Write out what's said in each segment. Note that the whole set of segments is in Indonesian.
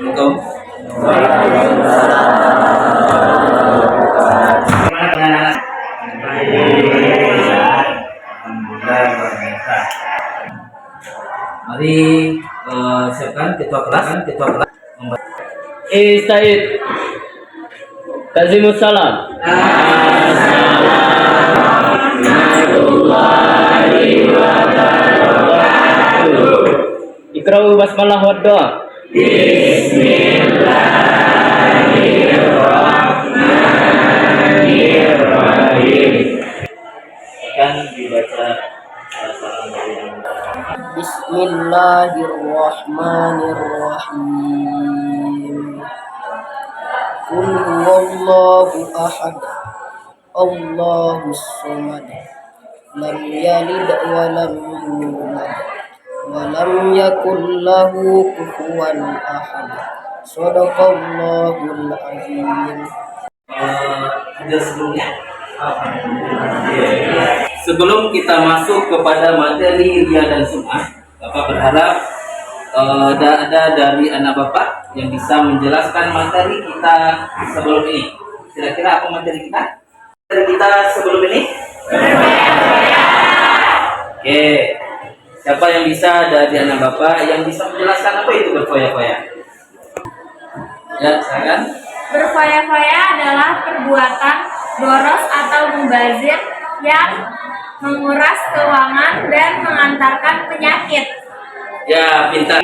Assalamualaikum. Gimana Mari siapkan ketua kelas. Said Kazimus Salam. Iqra'u basmalah wa doa. Bismillahirrahmanirrahim. Akan dibaca salam dari Bismillahirrahmanirrahim. Qul huwallahu ahad, Allahus samad, lam yalid wa lam yulad, wa lam yakul lahu kufuwan ahad. Shadaqallahul azim. ada sebelumnya. Sebelum kita masuk kepada materi Ria dan Sum'ah, Bapak berharap ada dari anak Bapak yang bisa menjelaskan materi kita sebelum ini. Kira-kira apa materi kita? Materi kita sebelum ini? Oke. Siapa yang bisa dari anak Bapak yang bisa menjelaskan apa itu berfoya-foya? Ya, silakan. Berfoya-foya adalah perbuatan boros atau mubazir yang menguras keuangan dan mengantarkan penyakit. Ya, pintar.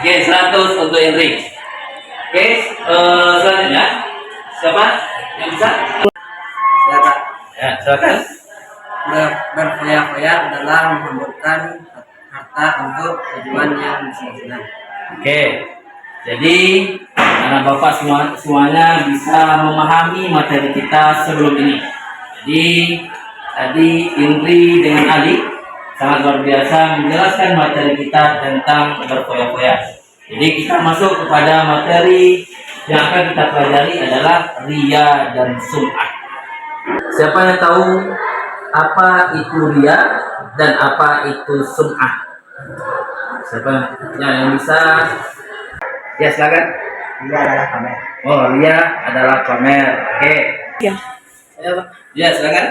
Oke, 100 untuk Henry. Oke, selanjutnya siapa yang bisa? Ya, Pak. Ya, silakan. Berfoya-foya adalah menghamburkan harta untuk tujuan yang senang. Oke, jadi anak Bapak semuanya bisa memahami materi kita sebelum ini. Jadi tadi Indri dengan Ali sangat luar biasa menjelaskan materi kita tentang berfoya-foya. Jadi kita masuk kepada materi yang akan kita pelajari adalah Ria dan Sum'ah. Siapa yang tahu apa itu Ria dan apa itu Sum'ah? Siapa yang bisa? Ya, silakan. Ria adalah pamer. Oh, Ria adalah pamer. Oke. Ya, Pak. Ya, silakan.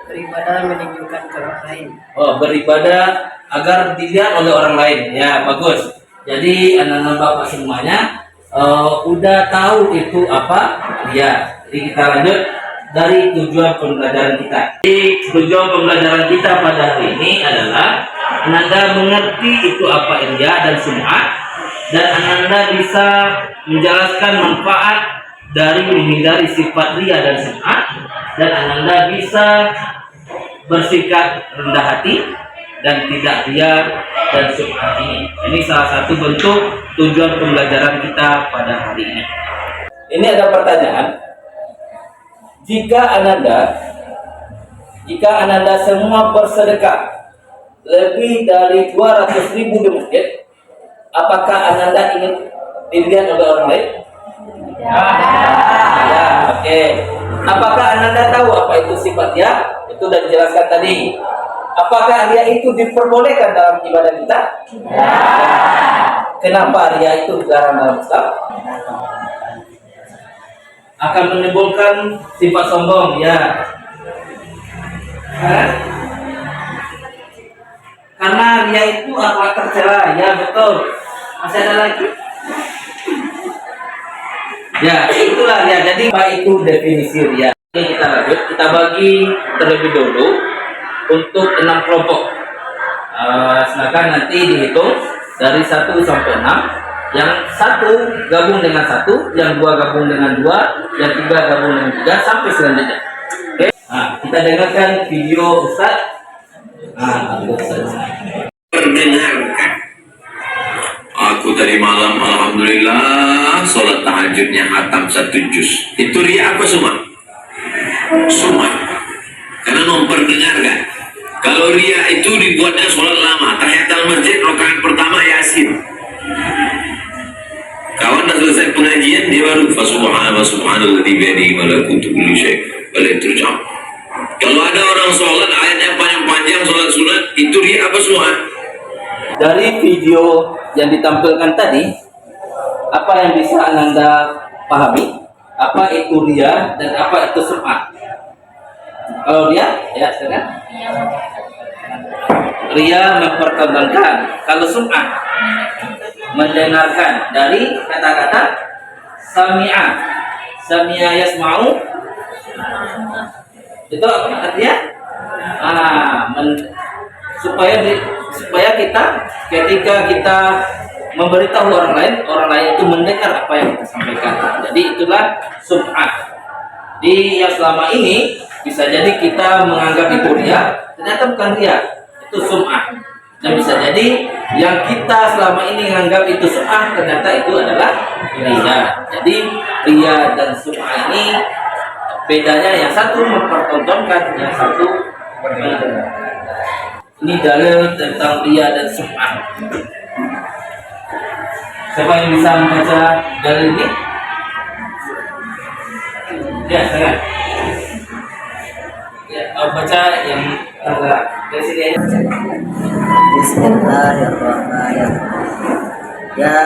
Beribadah menunjukkan ke orang lain. Oh, beribadah agar dilihat oleh orang lain. Ya, bagus. Jadi anak-anak Bapak semuanya udah tahu itu apa? Ya. Jadi kita lanjut dari tujuan pembelajaran kita. Jadi tujuan pembelajaran kita pada hari ini adalah Anda mengerti itu apa Ria dan Sum'ah, dan Anda bisa menjelaskan manfaat dari menghindari sifat Ria dan Sum'ah, dan Anda bisa bersikap rendah hati dan tidak ria dan sum'ah ini. Ini salah satu bentuk tujuan pembelajaran kita pada hari ini. Ini ada pertanyaan. Jika Ananda semua bersedekah lebih dari 200.000 di masjid, apakah Ananda ingin dilihat oleh orang lain? Ya, oke. Apakah Ananda tahu apa itu sifat Ria? Itu sudah dijelaskan tadi. Apakah Ria itu diperbolehkan dalam ibadah kita? Ya. Kenapa Ria itu dilarang dalam Islam? Akan menimbulkan sifat sombong, ya. Karena Ria itu akhlak tercela, ya betul. Masih ada lagi? Ya, itulah Ria. Jadi apa itu definisi Ria? Ini kita lanjut, kita bagi terlebih dulu untuk 6 kelompok. Silakan nanti dihitung dari 1 sampai 6. Yang 1 gabung dengan 1, yang 2 gabung dengan 2, yang 3 gabung dengan 3 sampai selanjutnya. Oke. Nah, kita dengarkan video Ustaz. Perdengarkan. Aku tadi malam alhamdulillah sholat tahajudnya khatam 1 juz. Itu Ria apa Sum'ah? Sum'ah. Karena memperdengarkan. Kalau Ria itu dibuatnya sholat lama, tahiyatul masjid rakaat pertama Yasin. Kawan dah selesai pengajian dia baru subhanalladzi bi yadihi malakutu kulli syai' wa la turja'u. Kalau ada orang sholat ayat yang panjang sholat sunat, itu Ria apa Sum'ah? Dari video yang ditampilkan tadi, Apa yang bisa Ananda pahami? Apa itu ria dan apa itu sum'ah? Kalau ria, ya silakan. Ria mempertontonkan. Kalau sum'ah mendengarkan, dari kata-kata sami'a. Sami'a yasma'u. Itu apa artinya? Supaya kita ketika kita memberitahu orang lain itu mendengar apa yang kita sampaikan. Jadi itulah sum'ah. Di yang selama ini bisa jadi kita menganggap itu ria, ternyata bukan ria, itu sum'ah. Dan bisa jadi yang kita selama ini menganggap itu sum'ah, ternyata itu adalah ria. Jadi ria dan sum'ah ini bedanya, yang satu mempertontonkan, yang satu mendengar. Ini dalil tentang ria dan sum'ah. Siapa yang bisa membaca dalil ini? Ya, silakan. Ya, baca yang agak dari sini aja. Bismillahirrahmanirrahim. Ya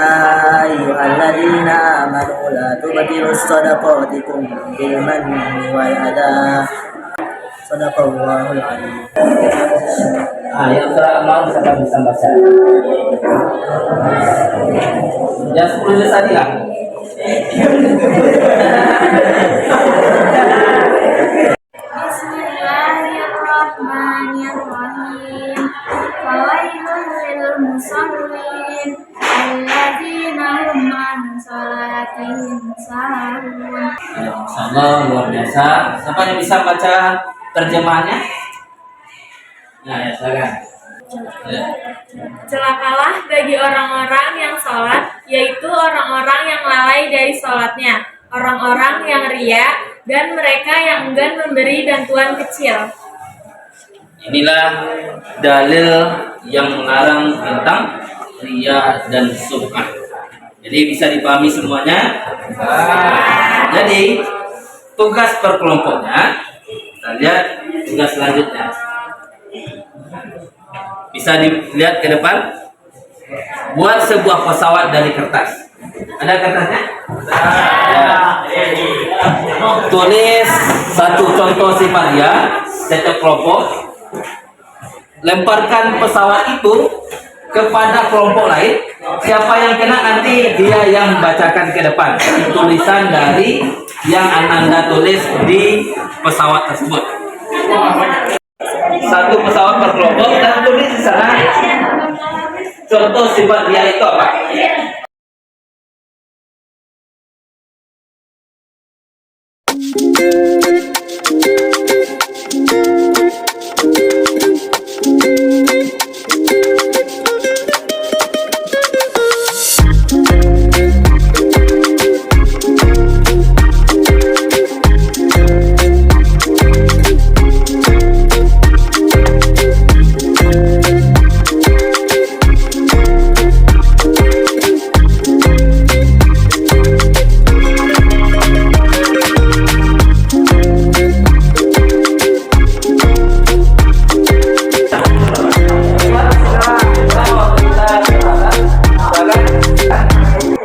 ayyuhalladzina amanu la tubtilus shadaqatikum bil manni wal adha. Shadaqallahul adzim. Yang terakhir siapa bisa baca? Yang 10 tadi lah. Bismillahirrahmanirrahim. Fawailun lil musallin alladzina hum an salatihim sahun. Insyaallah luar biasa. Siapa yang bisa baca terjemahannya? Nah, ya silakan. Ya. Celakalah bagi orang-orang yang sholat, yaitu orang-orang yang lalai dari sholatnya, orang-orang yang ria, dan mereka yang enggan memberi bantuan kecil. Inilah dalil yang melarang tentang ria dan sum'ah. Jadi bisa dipahami semuanya. Jadi tugas per kelompoknya, kita lihat tugas selanjutnya. Bisa dilihat ke depan. Buat sebuah pesawat dari kertas. Ada kertasnya? Ya. Tulis satu contoh sifat dia, setiap kelompok. Lemparkan pesawat itu kepada kelompok lain. Siapa yang kena nanti dia yang bacakan ke depan tulisan dari yang Ananda tulis di pesawat tersebut. Satu pesawat per kelompok dan tulis di sana contoh sifat dia itu apa?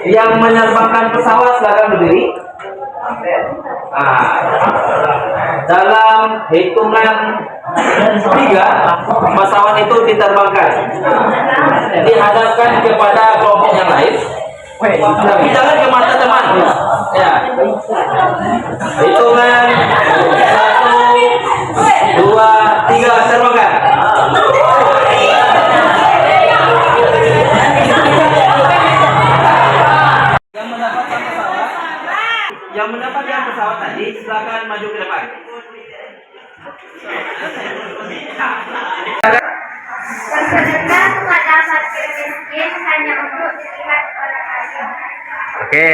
Yang menerbangkan pesawat silakan berdiri. Dalam hitungan 3 pesawat itu diterbangkan. Dihadapkan kepada kelompok yang lain. Tapi jangan ke mata teman. Ya. Hitungan 1, 2, 3 terbangkan. Yang mendapatkan pesawat tadi silakan maju ke depan. Bersedekah kepada fakir miskin hanya untuk dilihat orang lain. Oke.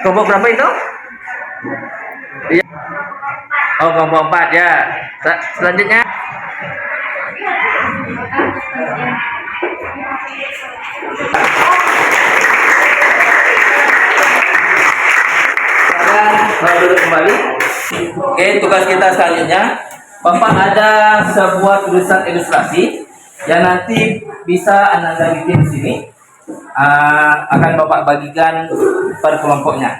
Kelompok berapa itu? Iya. Oh, kelompok 4 ya. Selanjutnya. Duduk kembali. Oke, tugas kita selanjutnya, Bapak ada sebuah tulisan ilustrasi yang nanti bisa Anda bikin di sini. akan Bapak bagikan per kelompoknya.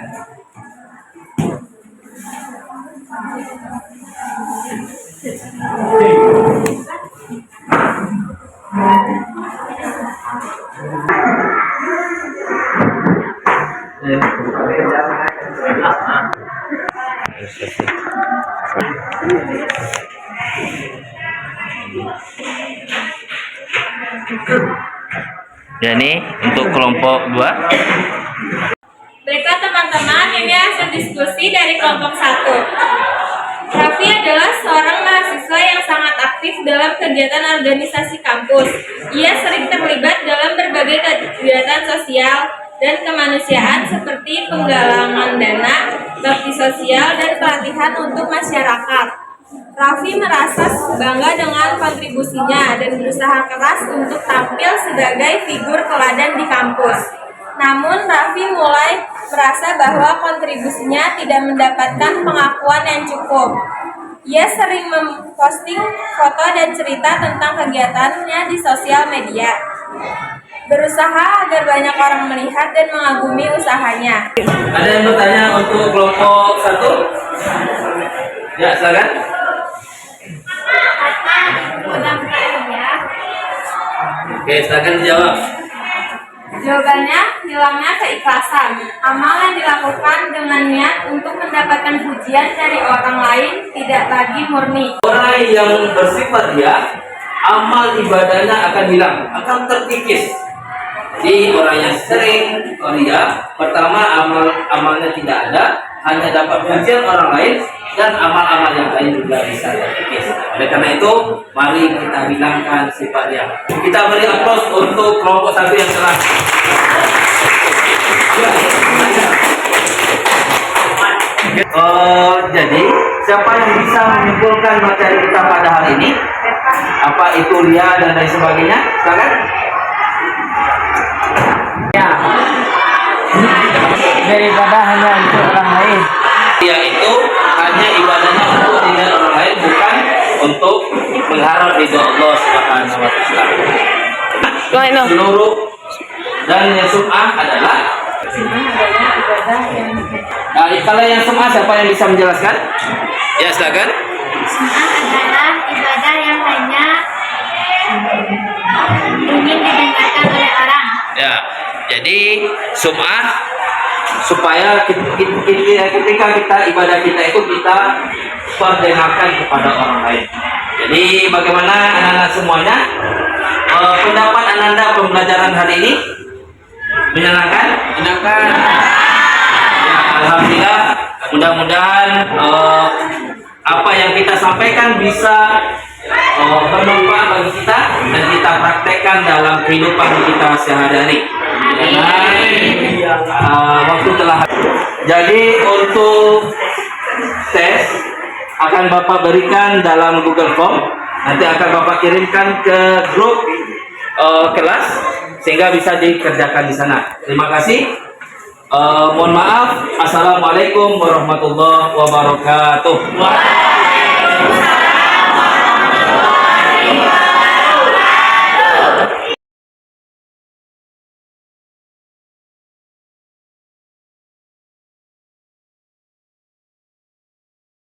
Ya nih untuk kelompok 2. Baiklah teman-teman, ini hasil diskusi dari kelompok 1. Raffi adalah seorang mahasiswa yang sangat aktif dalam kegiatan organisasi kampus. Ia sering terlibat dalam berbagai kegiatan sosial dan kemanusiaan seperti penggalangan dana, bakti sosial, dan pelatihan untuk masyarakat. Raffi merasa bangga dengan kontribusinya dan berusaha keras untuk tampil sebagai figur teladan di kampus. Namun, Raffi mulai merasa bahwa kontribusinya tidak mendapatkan pengakuan yang cukup. Ia sering memposting foto dan cerita tentang kegiatannya di sosial media, berusaha agar banyak orang melihat dan mengagumi usahanya. Ada yang bertanya untuk kelompok 1? Ya, silakan. Oke, silakan dijawab. Jawabannya, hilangnya keikhlasan. Amal yang dilakukan dengan niat untuk mendapatkan pujian dari orang lain tidak lagi murni. Orang yang bersifat ria, amal ibadahnya akan hilang, akan terkikis. Jadi orang yang sering ria, pertama amalnya tidak ada, hanya dapat pujian orang lain, dan amal-amal yang lain juga bisa terkikis. Oleh karena itu, mari kita hilangkan sifat ria. Kita beri aplaus untuk kelompok 1 yang telah. Jadi siapa yang bisa menyimpulkan materi kita pada hari ini? Apa itu ria dan lain sebagainya? Silakan. Ya. Daripada hanya untuk orang lain. Ria itu hanya ibadahnya untuk diri orang lain, bukan untuk mengharap ridho Allah Subhanahu wa taala. Seluruh dan yang sum'ah adalah ibadah yang kalau yang sum'ah siapa yang bisa menjelaskan? Ya, silakan. Sum'ah adalah ibadah yang hanya ingin didengarkan oleh orang. Ya, jadi sum'ah supaya ketika kita ibadah kita itu kita perdengarkan kepada orang lain. Jadi bagaimana anak-anak semuanya? Pendapat Ananda pembelajaran hari ini menyenangkan? Menyenangkan. Ya, alhamdulillah. Mudah-mudahan apa yang kita sampaikan bisa bermanfaat bagi kita dan kita praktekkan dalam kehidupan kita sehari-hari. Waktu telah. Jadi untuk tes akan Bapak berikan dalam Google Form. Nanti akan Bapak kirimkan ke grup kelas sehingga bisa dikerjakan di sana. Terima kasih. Mohon maaf. Assalamualaikum warahmatullahi wabarakatuh.